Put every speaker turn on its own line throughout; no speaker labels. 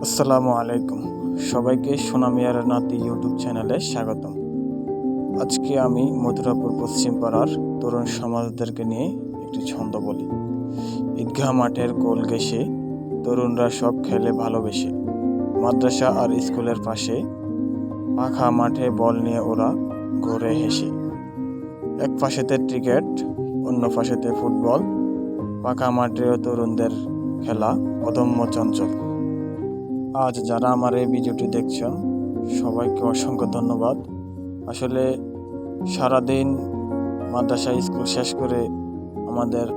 আসসালামু আলাইকুম। সবাইকে সোনামিয়ার নাতি ইউটিউব চ্যানেলে স্বাগতম। আজকে আমি মথুরাপুর পশ্চিম পাড়ার তরুণ সমাজদেরকে নিয়ে একটি ছন্দ বলি। ঈদগাহ মাঠের কোল ঘেঁষে তরুণরা সব খেলে ভালোবেসে, মাদ্রাসা আর স্কুলের পাশে পাখা মাঠে বল নিয়ে ওরা ঘুরে হেসে। এক পাশেতে ক্রিকেট, অন্য পাশেতে ফুটবল, পাকা মাঠেও তরুণদের খেলা অদম্য চঞ্চল। আজ যারা আমার এই ভিডিওটি দেখছেন সবাইকে অসংখ্য ধন্যবাদ। আসলে সারাদিন মাদ্রাসা স্কুল শেষ করে আমাদের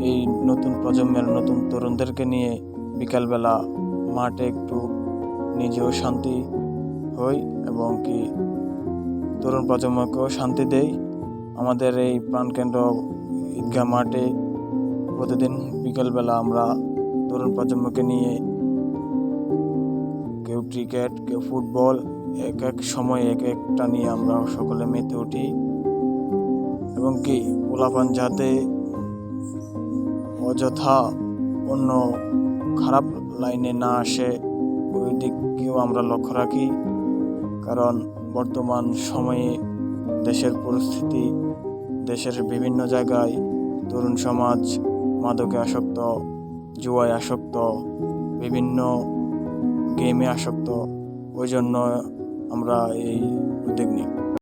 এই নতুন প্রজন্মের নতুন তরুণদেরকে নিয়ে বিকালবেলা মাঠে একটু নিজেও শান্তি হই এবং কি তরুণ প্রজন্মকেও শান্তি দেই। আমাদের এই প্রাণকেন্দ্র ঈদগাহ মাঠে প্রতিদিন বিকালবেলা আমরা তরুণ প্রজন্মকে নিয়ে কেউ ক্রিকেট, কেউ ফুটবল, এক এক সময় এক একটা নিয়ে আমরা সকলে মেতে উঠি এবং কি পোলাপান যাতে অযথা অন্য খারাপ লাইনে না আসে ওই দিককেও আমরা লক্ষ্য রাখি। কারণ বর্তমান সময়ে দেশের পরিস্থিতি, দেশের বিভিন্ন জায়গায় তরুণ সমাজ মাদকে আসক্ত, জুয়ায় আসক্ত, বিভিন্ন গেমে আসক্ত। ওই জন্য আমরা এই উদ্যোগ নিই।